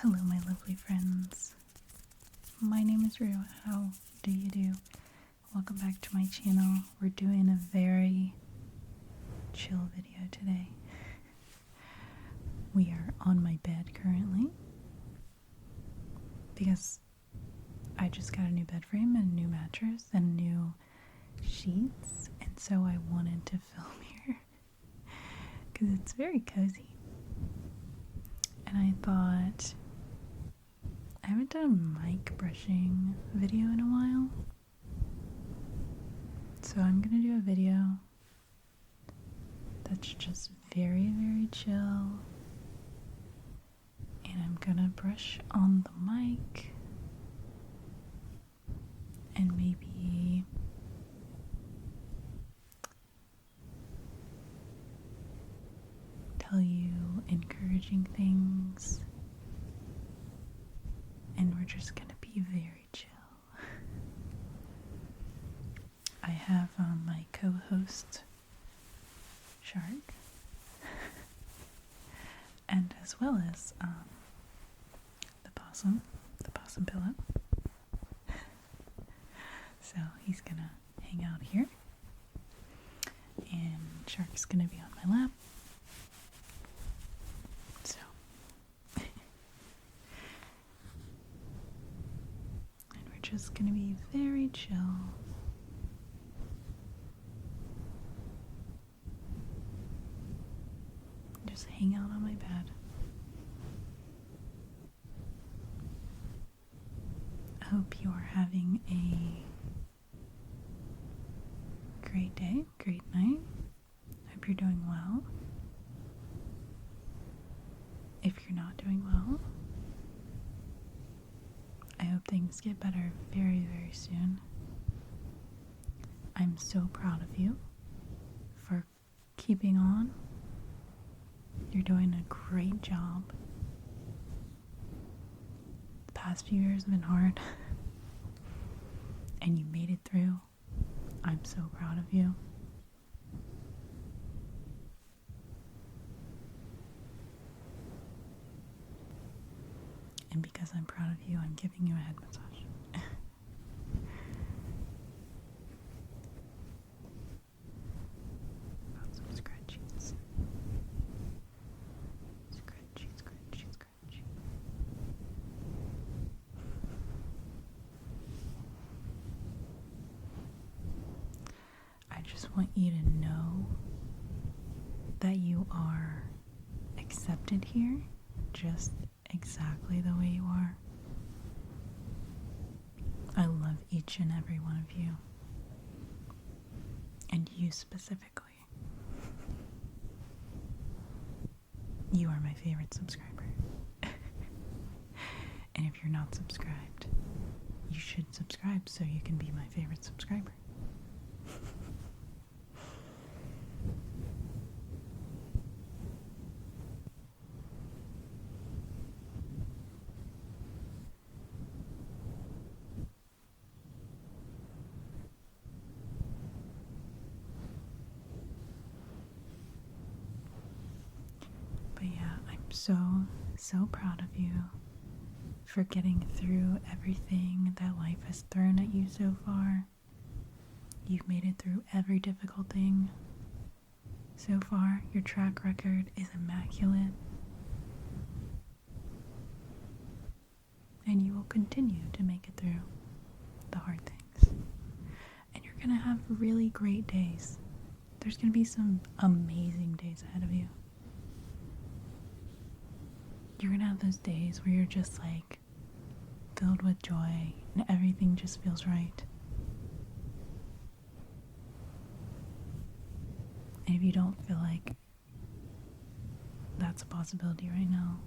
Hello, my lovely friends. My name is Rue. How do you do? Welcome back to my channel. We're doing a very chill video today. We are on my bed currently because I just got a new bed frame and a new mattress and new sheets, and so I wanted to film here because it's very cozy. And I thought, I haven't done a mic brushing video in a while, so I'm gonna do a video that's just very, very chill, and I'm gonna brush on the mic and maybe tell you encouraging things, and we're just gonna be very chill. I have my co-host Shark, and as well as the possum pillow. So he's gonna hang out here, and Shark's gonna be on my lap. So and we're just gonna be very chill. Just hang out on my bed. I hope you are having a great day, great night. Hope you're doing well. If you're not doing well, I hope things get better very, very soon. I'm so proud of you for keeping on. You're doing a great job. The past few years have been hard, and you made it through. I'm so proud of you. And because I'm proud of you, I'm giving you a head massage. Got some scratchies. Scratchy, scratchy, scratchy. I just want you to know that you are accepted here just exactly the way you are. I love each and every one of you, and you specifically. You are my favorite subscriber. And if you're not subscribed, you should subscribe so you can be my favorite subscriber. But yeah, I'm so proud of you for getting through everything that life has thrown at you so far. You've made it through every difficult thing so far. Your track record is immaculate, and you will continue to make it through the hard things. And you're gonna have really great days. There's gonna be some amazing days ahead of you. You're gonna have those days where you're just like filled with joy and everything just feels right. And if you don't feel like that's a possibility right now,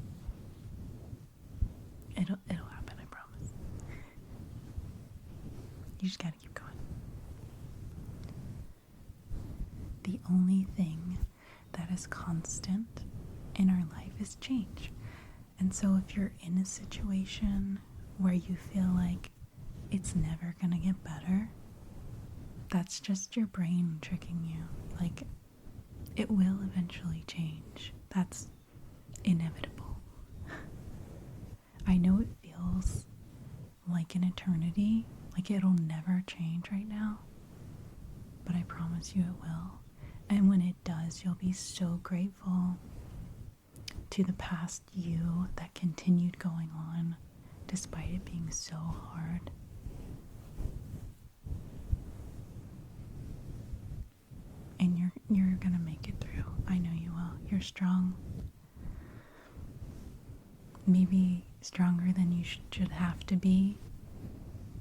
it'll happen, I promise. You just gotta keep going. The only thing that is constant in our life is change. And so if you're in a situation where you feel like it's never gonna get better, that's just your brain tricking you. Like, it will eventually change. That's inevitable. I know it feels like an eternity, like it'll never change right now, but I promise you it will. And when it does, you'll be so grateful to the past you that continued going on despite it being so hard. And you're gonna make it through. I know you will. You're strong. Maybe stronger than you should have to be,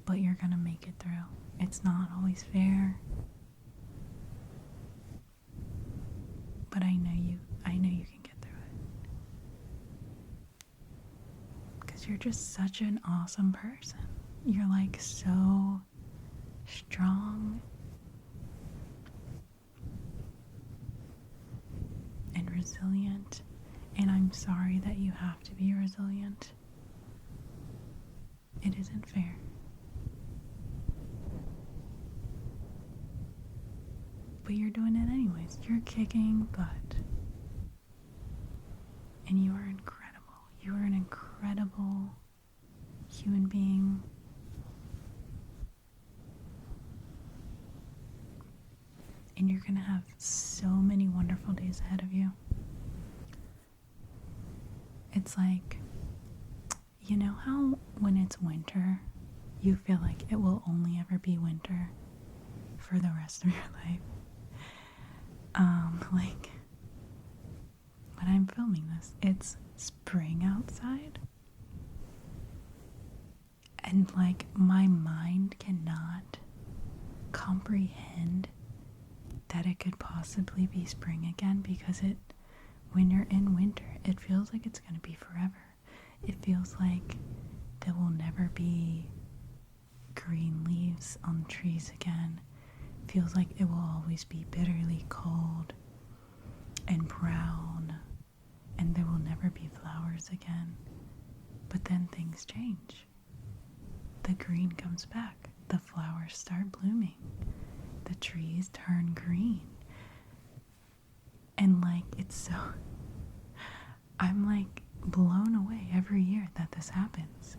but you're gonna make it through. It's not always fair, but I know you can get through it. Because you're just such an awesome person. You're like so strong and resilient, and I'm sorry that you have to be resilient. It isn't fair. But you're doing it anyways. You're kicking butt. And you are incredible. You are an incredible human being. And you're going to have so many wonderful days ahead of you. It's like, you know how when it's winter, you feel like it will only ever be winter for the rest of your life? Like, when I'm filming this, it's spring outside. And like, my mind cannot comprehend that it could possibly be spring again, because when you're in winter, it feels like it's going to be forever. It feels like there will never be green leaves on the trees again. It feels like it will always be bitterly cold and brown, and there will never be flowers again. But then things change. The green comes back. The flowers start blooming. The trees turn green. And like, it's so... I'm like blown away every year that this happens.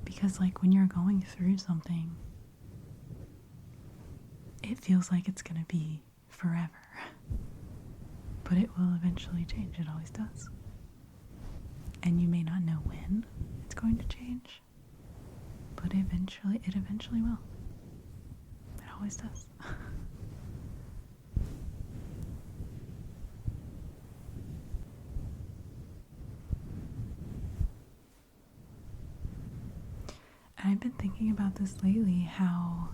Because like, when you're going through something, it feels like it's gonna be forever. But it will eventually change. It always does. And you may not know when it's going to change, but it eventually will. It always does. And I've been thinking about this lately, how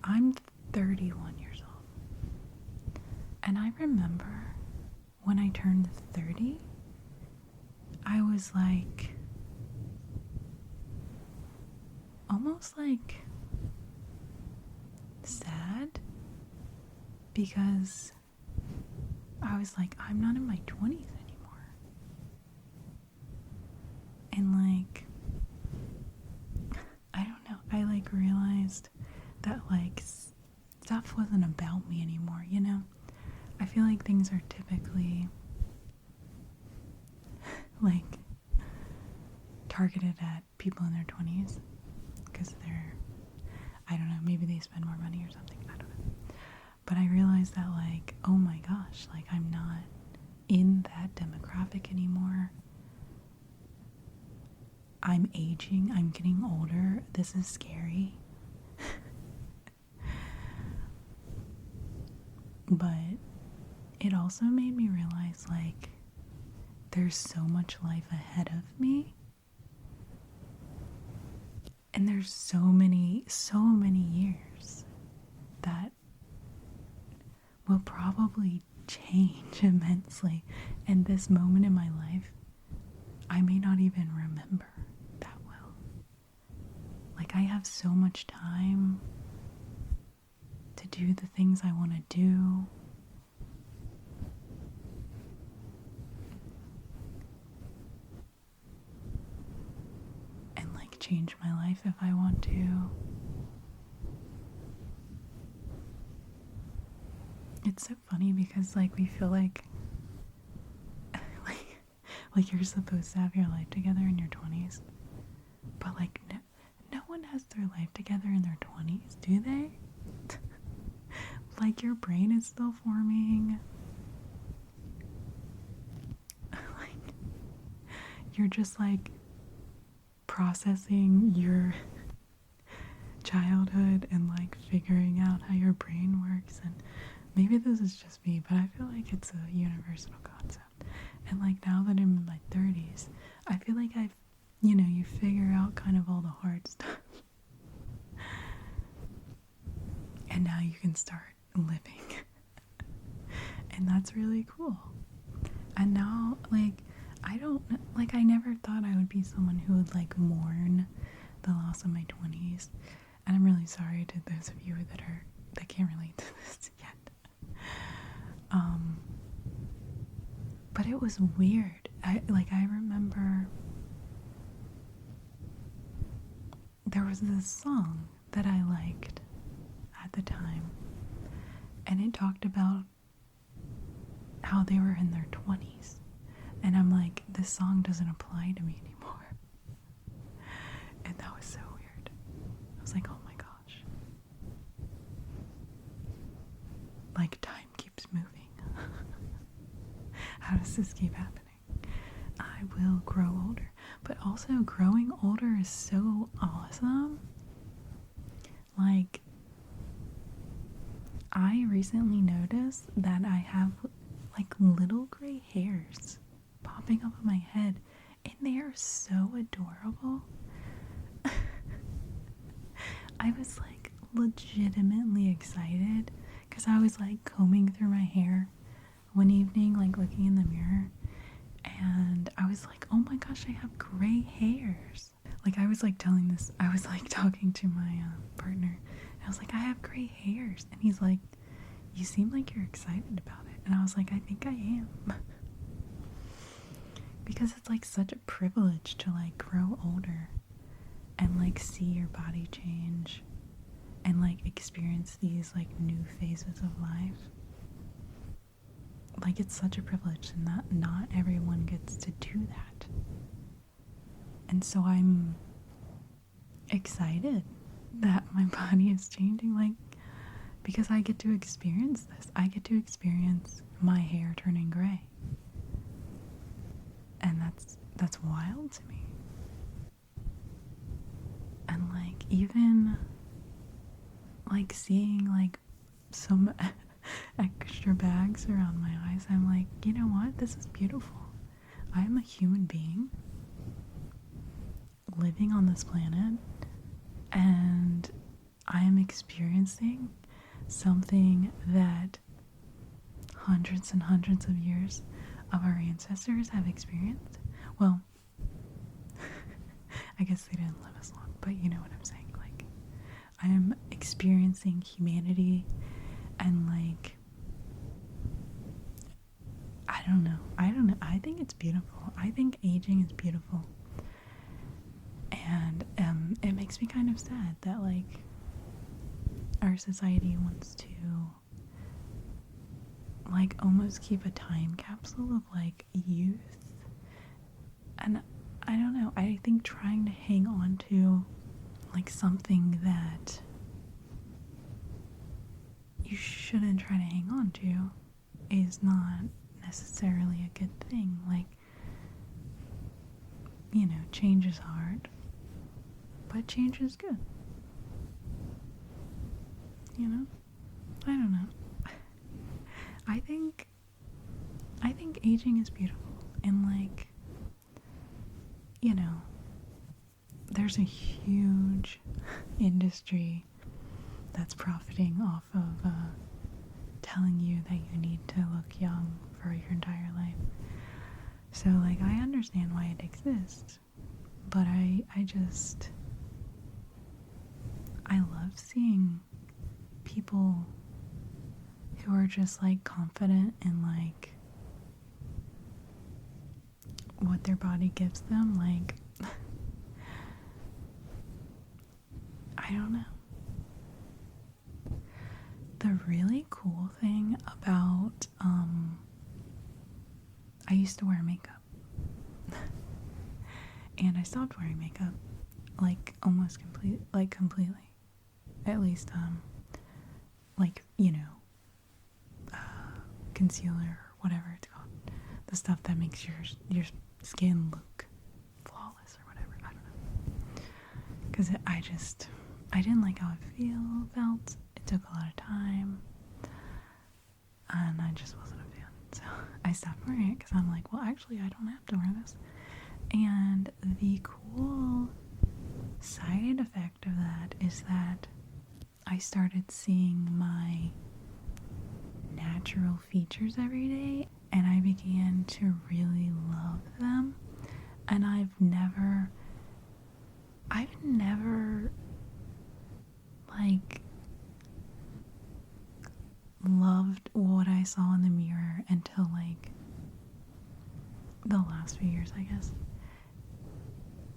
I'm 31 years old. And I remember when I turned 30, I was like, almost like sad, because I was like, I'm not in my 20s anymore. And like, I don't know, I like realized that like stuff wasn't about me anymore, you know? I feel like things are typically like targeted at people in their 20s because they're, I don't know, maybe they spend more money or something, I don't know. But I realized that like, oh my gosh, like I'm not in that demographic anymore. I'm aging, I'm getting older, this is scary. But it also made me realize like there's so much life ahead of me. And there's so many years that will probably change immensely. And this moment in my life, I may not even remember that well. Like, I have so much time to do the things I want to do. And like change my life if I want to. It's so funny because like we feel like Like, you're supposed to have your life together in your 20s. But, like, no one has their life together in their 20s, do they? Like, your brain is still forming. Like, you're just, like, processing your childhood and, like, figuring out how your brain works. And maybe this is just me, but I feel like it's a universal concept. And, like, now that I'm in my 30s, I feel like you figure out kind of all the hard stuff. And now you can start living. And that's really cool. And now, like, I never thought I would be someone who would, like, mourn the loss of my 20s. And I'm really sorry to those of you that can't relate to this yet. But it was weird. I remember there was this song that I liked at the time, and it talked about how they were in their 20s. And I'm like, this song doesn't apply to me anymore. And that was so weird. I was like, oh my gosh. Like, time keeps moving. How does this keep happening? I will grow older. But also, growing older is so awesome. Like, I recently noticed that I have, like, little gray hairs popping up on my head, and they are so adorable. I was, like, legitimately excited because I was, like, combing through my hair one evening, like, looking in the mirror, and I was like, oh my gosh, I have gray hairs. Like, I was, like, talking to my partner, and I was like, I have gray hairs, and he's like, you seem like you're excited about it. And I was like, I think I am. Because it's, like, such a privilege to, like, grow older and, like, see your body change and, like, experience these, like, new phases of life. Like, it's such a privilege, and that not everyone gets to do that. And so I'm excited that my body is changing, like, because I get to experience this. I get to experience my hair turning gray. And that's wild to me. And, like, even, like, seeing, like, some extra bags around my eyes, I'm like, you know what? This is beautiful. I am a human being living on this planet, and I am experiencing something that hundreds and hundreds of years of our ancestors have experienced. Well, I guess they didn't live as long, but you know what I'm saying. Like, I am experiencing humanity, and, like, I don't know. I think it's beautiful. I think aging is beautiful. And it makes me kind of sad that, like, our society wants to, like, almost keep a time capsule of, like, youth. And I don't know. I think trying to hang on to, like, something that you shouldn't try to hang on to is not necessarily a good thing. Like, you know, change is hard, but change is good. You know? I don't know. I think aging is beautiful, and, like, you know, there's a huge industry that's profiting off of telling you that you need to look young for your entire life. So, like, I understand why it exists, but I love seeing people who are just, like, confident in, like, what their body gives them. Like, I don't know. The really cool thing about, I used to wear makeup. And I stopped wearing makeup, like almost completely. At least, like, concealer or whatever it's called. The stuff that makes your skin look flawless or whatever. I don't know. Because I didn't like how it felt. It took a lot of time. And I just wasn't a fan. So I stopped wearing it because I'm like, well, actually, I don't have to wear this. And the cool side effect of that is that I started seeing my natural features every day, and I began to really love them. And I've never like loved what I saw in the mirror until like the last few years, I guess.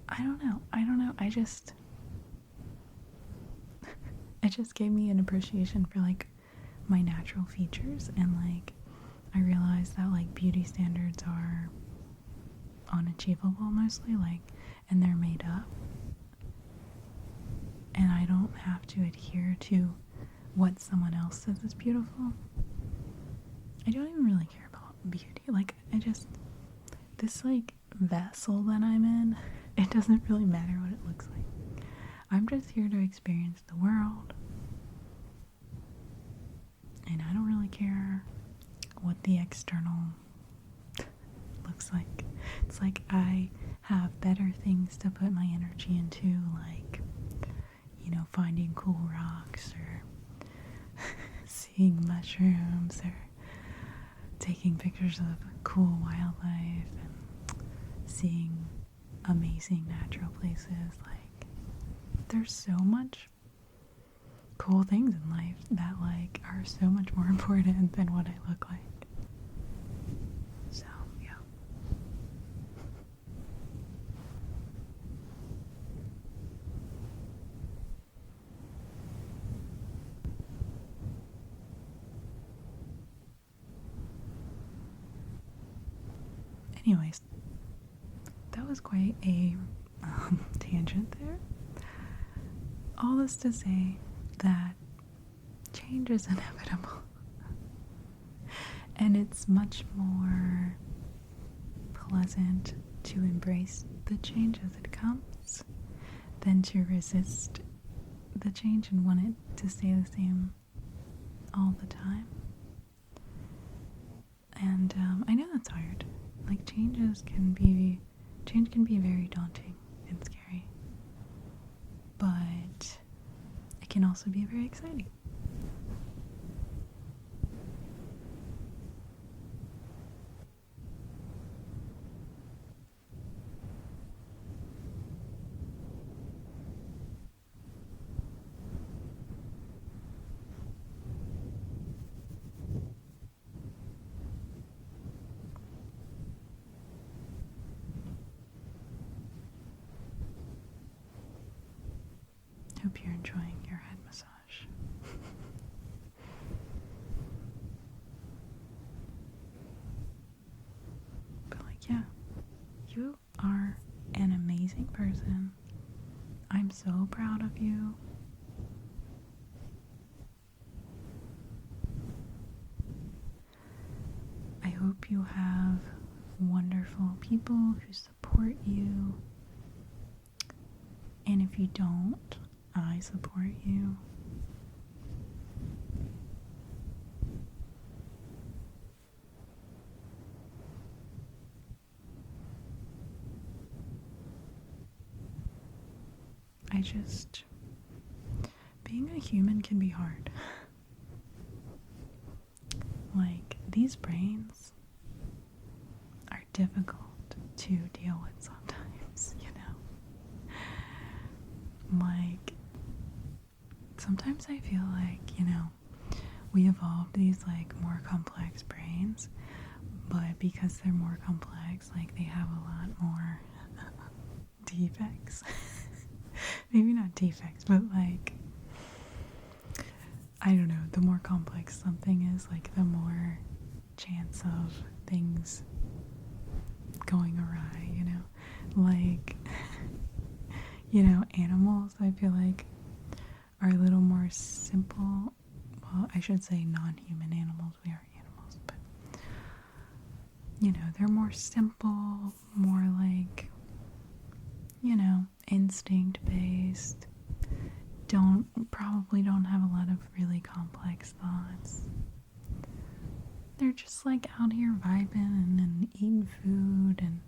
I don't know. It just gave me an appreciation for like my natural features, and like I realized that like beauty standards are unachievable mostly, like, and they're made up. And I don't have to adhere to what someone else says is beautiful. I don't even really care about beauty. Like, this like vessel that I'm in, it doesn't really matter what it looks like. I'm just here to experience the world. And I don't really care what the external looks like. It's like I have better things to put my energy into, like, finding cool rocks or seeing mushrooms or taking pictures of cool wildlife and seeing amazing natural places. Like, there's so much cool things in life that like are so much more important than what I look like. So yeah. Anyways, that was quite a tangent there. All this to say that change is inevitable. And it's much more pleasant to embrace the change as it comes than to resist the change and want it to stay the same all the time. And I know that's hard. Like, change can be very daunting and scary. But it can also be very exciting. Hope you're enjoying your head massage. But like, yeah, you are an amazing person. I'm so proud of you. I hope you have wonderful people who support you. And if you don't, I support you. Being a human can be hard. Like, these brains are difficult to deal with sometimes, Like, sometimes I feel like, we evolved these, like, more complex brains, but because they're more complex, like, they have a lot more defects. Maybe not defects, but, like, I don't know, the more complex something is, like, the more chance of things going awry, you know? Like, animals, I feel like, are a little more simple. Well, I should say non-human animals. We are animals, but, they're more simple, more like, instinct-based. Probably don't have a lot of really complex thoughts. They're just like out here vibing and eating food, and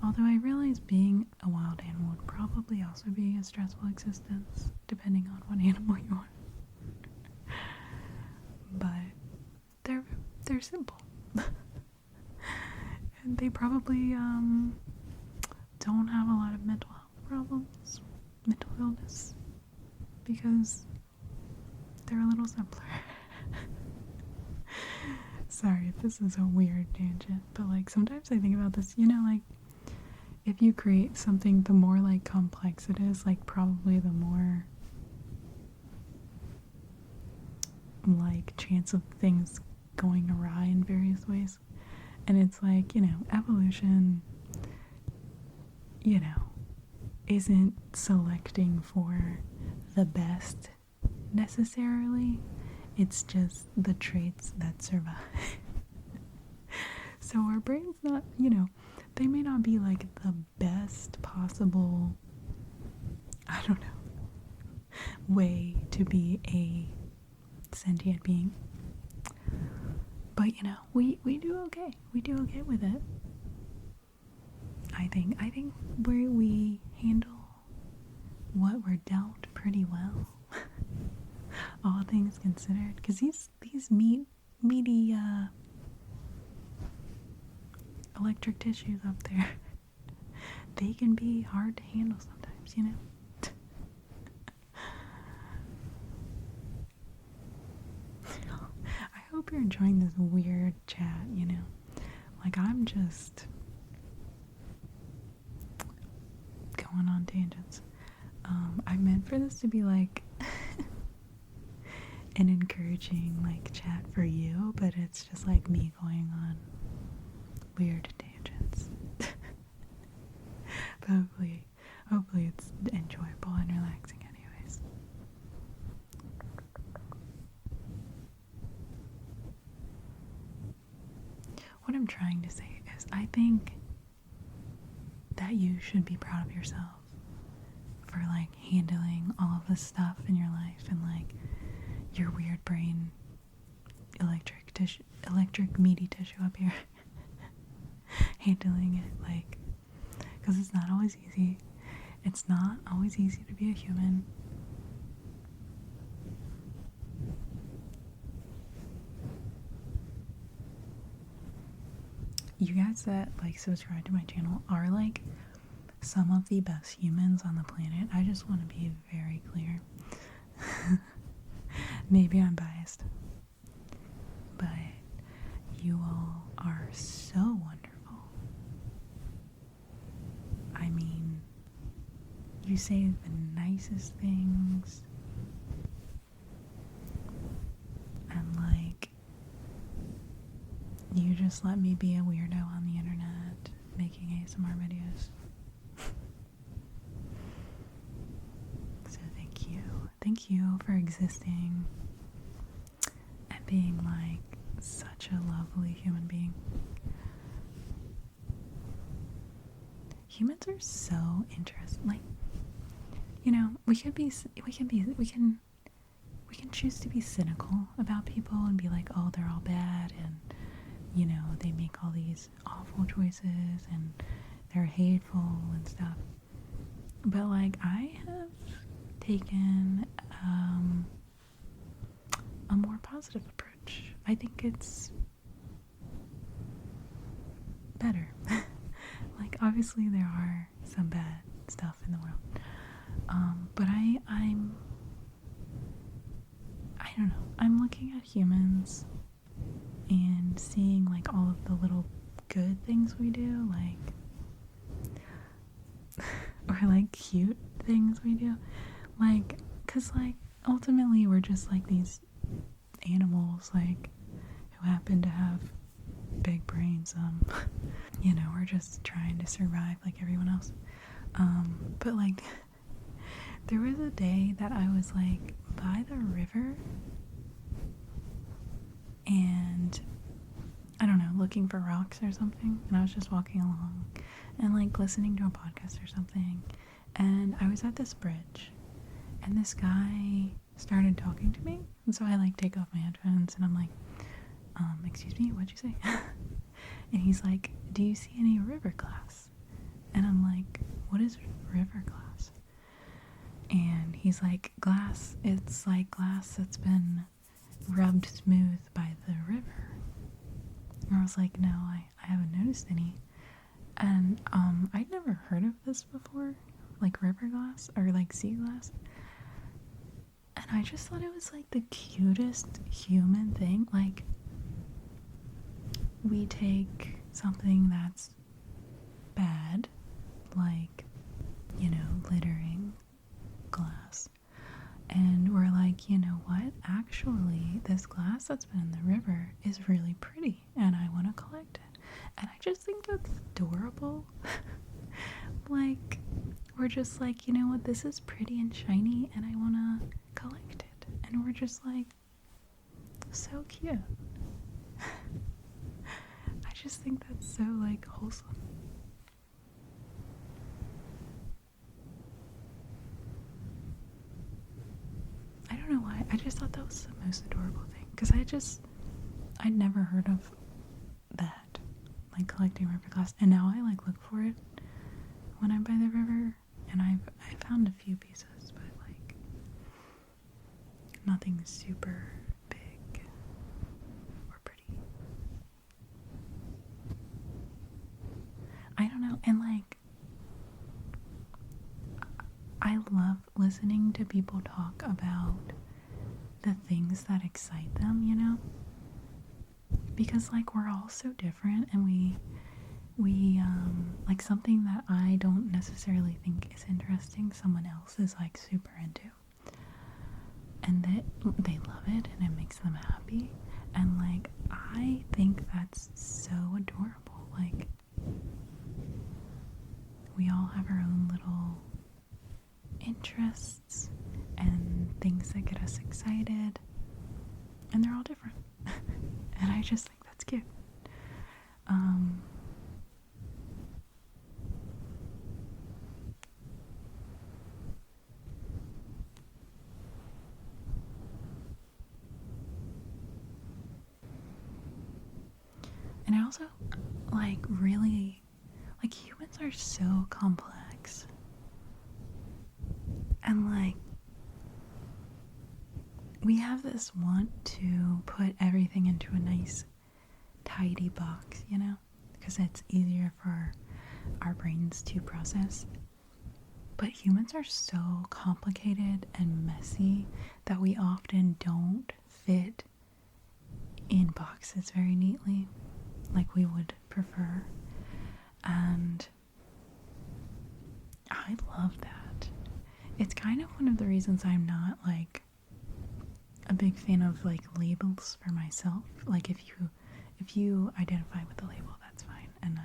although I realize being a wild animal would probably also be a stressful existence, depending on what animal you are. But they're simple. And they probably don't have a lot of mental health problems, mental illness, because they're a little simpler. Sorry if this is a weird tangent, but like sometimes I think about this, like if you create something, the more like complex it is, like probably the more like chance of things going awry in various ways. And it's like, evolution, isn't selecting for the best necessarily. It's just the traits that survive. So our brain's not, they may not be like the best possible, I don't know, way to be a sentient being. But, we do okay. We do okay with it. I think we handle what we're dealt pretty well. All things considered, because these meaty electric tissues up there, they can be hard to handle sometimes, I hope you're enjoying this weird chat, like I'm just going on tangents. I meant for this to be like an encouraging like chat for you, but it's just like me going on weird tangents. But hopefully it's enjoyable and relaxing anyways. What I'm trying to say is I think that you should be proud of yourself for like handling all of this stuff in your life, and like your weird brain electric meaty tissue up here. Handling it, like, because it's not always easy. It's not always easy to be a human. You guys that like subscribe to my channel are like some of the best humans on the planet. I just want to be very clear. Maybe I'm biased, but you all are so wonderful. I mean, you say the nicest things, and like, you just let me be a weirdo on the internet making ASMR videos. So thank you. Thank you for existing and being like such a lovely human being. Humans are so interesting. Like, we can choose to be cynical about people and be like, oh, they're all bad, and they make all these awful choices and they're hateful and stuff. But like, I have taken a more positive approach. I think it's better. Like, obviously there are some bad stuff in the world, but I don't know, I'm looking at humans and seeing like all of the little good things we do, like or like cute things we do, like, cause like ultimately we're just like these animals like who happen to have big brains. We're just trying to survive like everyone else. But like, there was a day that I was like by the river and I don't know, looking for rocks or something. And I was just walking along and like listening to a podcast or something. And I was at this bridge and this guy started talking to me. And so I like take off my headphones and I'm like, excuse me, what'd you say? And he's like, do you see any river glass? And I'm like, what is river glass? And he's like, glass, it's like glass that's been rubbed smooth by the river. And I was like, no, I haven't noticed any. And I'd never heard of this before, like river glass or like sea glass. And I just thought it was like the cutest human thing. Like, we take something that's bad, like, littering glass, and we're like, you know what? Actually, this glass that's been in the river is really pretty, and I want to collect it. And I just think that's adorable. Like, we're just like, you know what? This is pretty and shiny, and I want to collect it. And we're just like, so cute. I just think that's so, like, wholesome. I don't know why. I just thought that was the most adorable thing. Because I'd never heard of that. Like, collecting river glass. And now I, like, look for it when I'm by the river. And I found a few pieces, but, like, nothing super big or pretty. I don't know. And, like, I love listening to people talk about the things that excite them, because like we're all so different, and we like something that I don't necessarily think is interesting, someone else is like super into, and they love it and it makes them happy, and like I think that's so adorable. Like, we all have our own little interests and things that get us excited, and they're all different. And I just think that's cute. And I also like really, like, humans are so complex, and like we have this want to put everything into a nice tidy box, because it's easier for our brains to process. But humans are so complicated and messy that we often don't fit in boxes very neatly like we would prefer. And I love that. It's kind of one of the reasons I'm not like a big fan of like labels for myself. Like, if you identify with the label, that's fine, and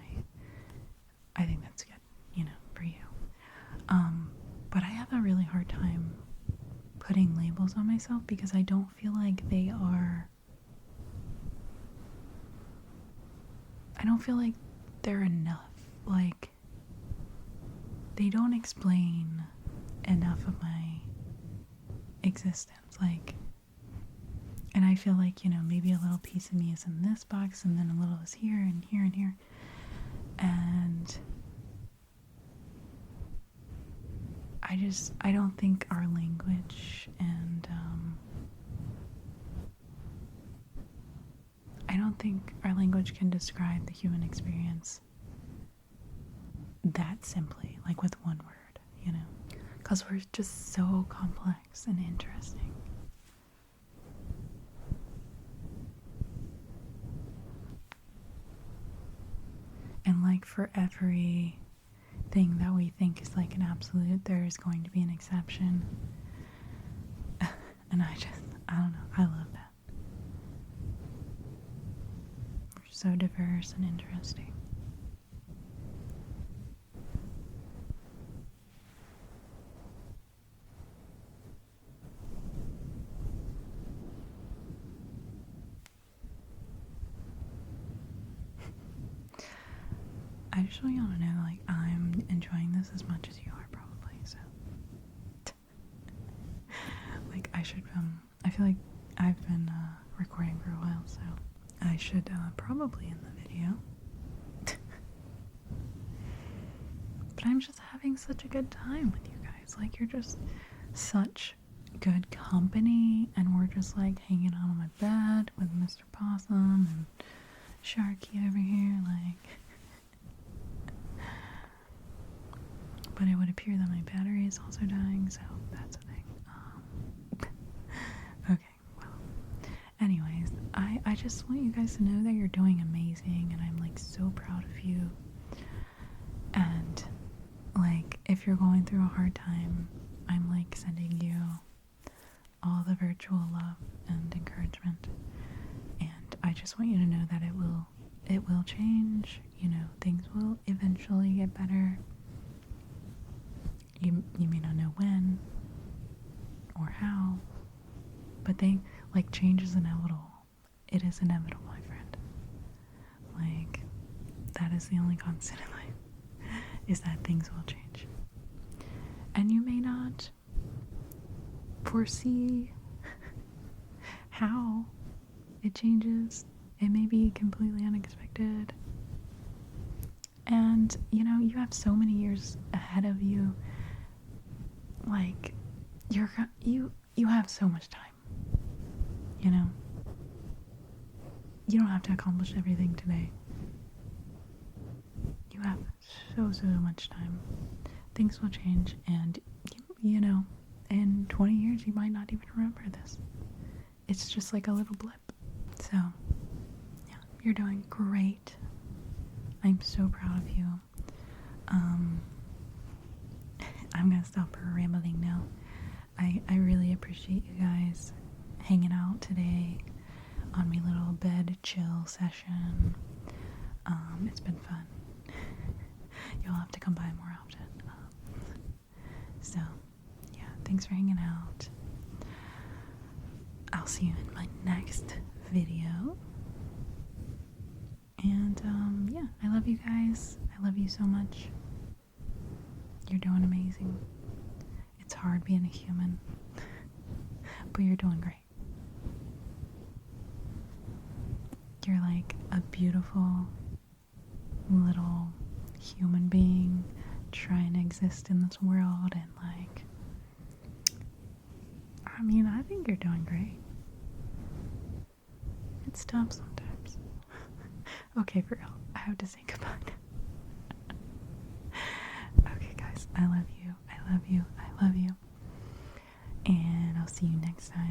I think that's good, for you. But I have a really hard time putting labels on myself because I don't feel like they're enough. Like, they don't explain enough of my existence. Like, and I feel like, maybe a little piece of me is in this box, and then a little is here and here and here. And I don't think our language and I don't think our language can describe the human experience that simply, like with one word, because we're just so complex and interesting. And like, for every thing that we think is like an absolute, there is going to be an exception. And I don't know, I love that. We're so diverse and interesting. I just want y'all to know, like, I'm enjoying this as much as you are, probably, so. Like, I should, I feel like I've been, recording for a while, so I should, probably end the video. But I'm just having such a good time with you guys. Like, you're just such good company, and we're just, like, hanging out on my bed with Mr. Possum and Sharky over here, like. But it would appear that my battery is also dying, so that's a thing. Okay, well. Anyways, I just want you guys to know that you're doing amazing, and I'm, like, so proud of you. And, like, if you're going through a hard time, I'm, like, sending you all the virtual love and encouragement. And I just want you to know that it will change, you know, things will eventually get better. You may not know when or how, but change is inevitable. It is inevitable, my friend. Like, that is the only constant in life, is that things will change. And you may not foresee how it changes. It may be completely unexpected. And, you know, you have so many years ahead of you. Like, you have so much time, you know? You don't have to accomplish everything today. You have so much time. Things will change, and, you know, in 20 years, you might not even remember this. It's just like a little blip. So, yeah, you're doing great. I'm so proud of you. I'm gonna stop rambling now. I really appreciate you guys hanging out today on my little bed chill session. It's been fun. You'll have to come by more often. So, yeah, thanks for hanging out. I'll see you in my next video. And, yeah, I love you guys. I love you so much. You're doing amazing. It's hard being a human, but you're doing great. You're like a beautiful little human being trying to exist in this world, and like, I mean, I think you're doing great. It's tough sometimes. Okay, for real, I have to say goodbye. Okay, guys, I love you. I love you. I love you. And I'll see you next time.